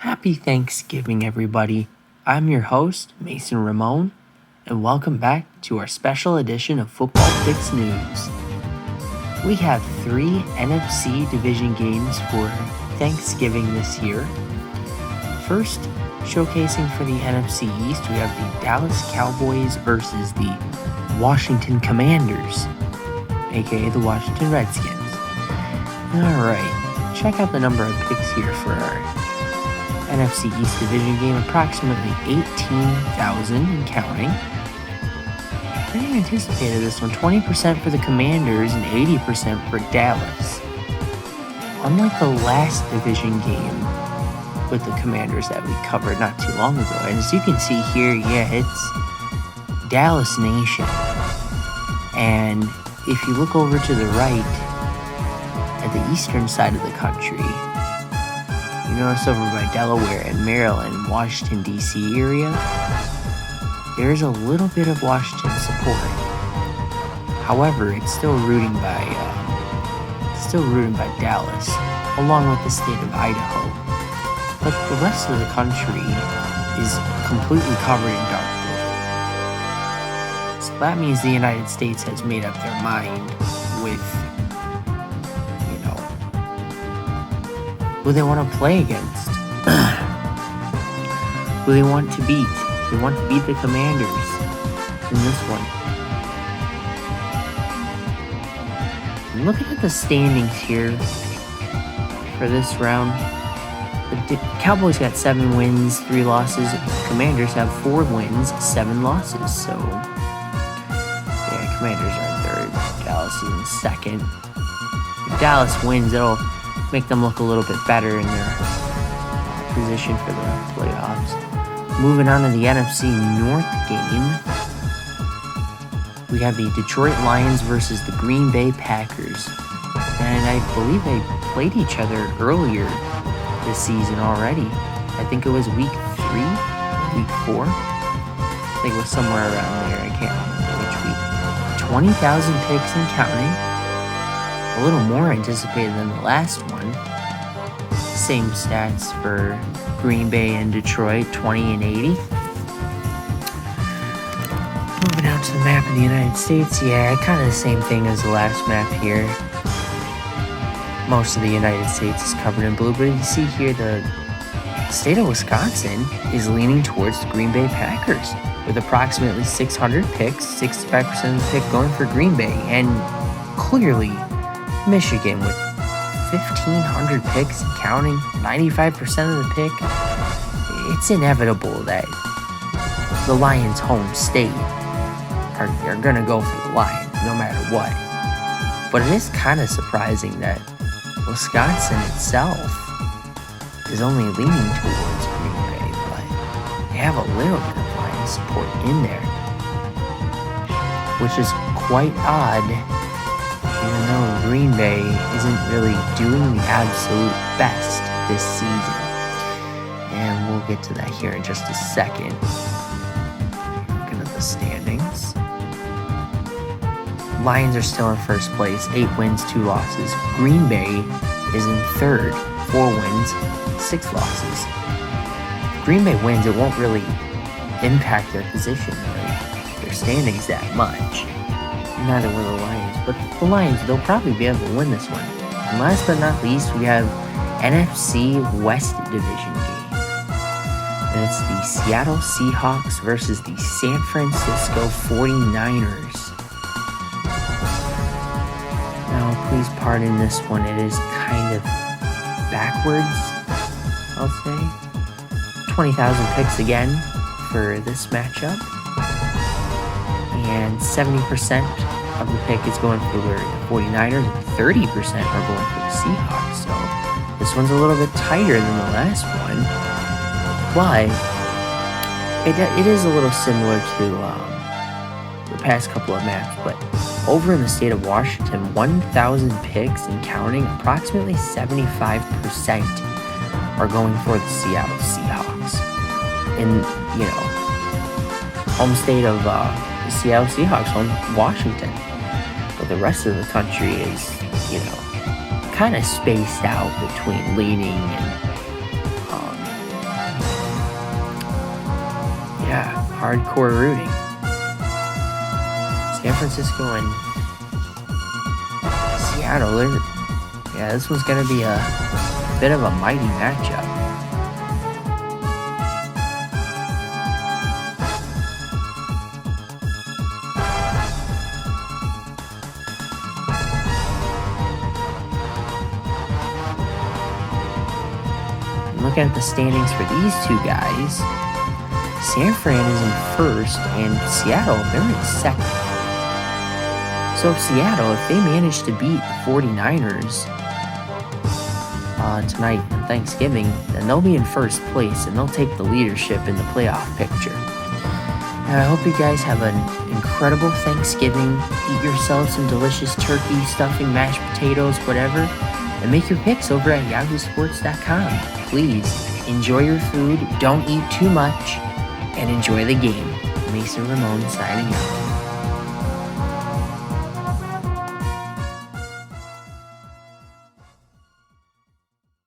Happy Thanksgiving, everybody. I'm your host, Mason Ramon, and welcome back to our special edition of Football Picks News. We have 3 NFC division games for Thanksgiving this year. First, showcasing for the NFC East, we have the Dallas Cowboys versus the Washington Commanders, aka the Washington Redskins. Alright, check out the number of picks here for our NFC East division game, approximately 18,000 and counting. Pretty anticipated this one, 20% for the Commanders and 80% for Dallas. Unlike the last division game with the Commanders that we covered not too long ago, and as you can see here, it's Dallas Nation. And if you look over to the right, at the eastern side of the country, you notice over by Delaware and Maryland, Washington, D.C. area, there is a little bit of Washington support. However, it's still rooting by Dallas, along with the state of Idaho. But the rest of the country is completely covered in dark blue. So that means the United States has made up their mind with who they want to play against, who they want to beat. They want to beat the Commanders in this one. Looking at the standings here for this round, the Cowboys got 7 wins, 3 losses. The Commanders have 4 wins, 7 losses. So, Commanders are in 3rd, Dallas is in 2nd. If Dallas wins, it'll make them look a little bit better in their position for the playoffs. Moving on to the NFC North game, we have the Detroit Lions versus the Green Bay Packers. And I believe they played each other earlier this season already. I think it was week 3, week 4. I think it was somewhere around there. I can't remember which week. 20,000 picks and counting. A little more anticipated than the last one. Same stats for Green Bay and Detroit, 20 and 80. Moving out to the map of the United States, kind of the same thing as the last map here. Most of the United States is covered in blue, but you see here the state of Wisconsin is leaning towards the Green Bay Packers with approximately 600 picks, 65% of the pick going for Green Bay, and clearly Michigan with 1,500 picks and counting, 95% of the pick. It's inevitable that the Lions' home state are going to go for the Lions no matter what. But it is kind of surprising that Wisconsin itself is only leaning towards Green Bay, but they have a little bit of Lions support in there, which is quite odd. Even though Green Bay isn't really doing the absolute best this season. And we'll get to that here in just a second. Looking at the standings. Lions are still in first place, 8 wins, 2 losses. Green Bay is in 3rd, 4 wins, 6 losses. If Green Bay wins, it won't really impact their position or their standings that much. Neither will the Lions. But the Lions, they'll probably be able to win this one. And last but not least, we have NFC West Division game. And it's the Seattle Seahawks versus the San Francisco 49ers. Now, please pardon this one. It is kind of backwards, I'll say. 20,000 picks again for this matchup. And 70% of the pick is going for the 49ers, and 30% are going for the Seahawks. So this one's a little bit tighter than the last one, but it is a little similar to the past couple of maps. But over in the state of Washington, 1,000 picks and counting, approximately 75% are going for the Seattle Seahawks. In home state of the Seattle Seahawks, home Washington. But the rest of the country is, kind of spaced out between leaning and hardcore rooting. San Francisco and Seattle. Yeah, this one's going to be a bit of a mighty matchup. Looking at the standings for these two guys, San Fran is in first and Seattle, they're in second. So if Seattle, if they manage to beat the 49ers tonight on Thanksgiving, then they'll be in first place and they'll take the leadership in the playoff picture. And I hope you guys have an incredible Thanksgiving. Eat yourself some delicious turkey, stuffing, mashed potatoes, whatever, and make your picks over at yahoosports.com. Please enjoy your food, don't eat too much, and enjoy the game. Mason Ramon signing out.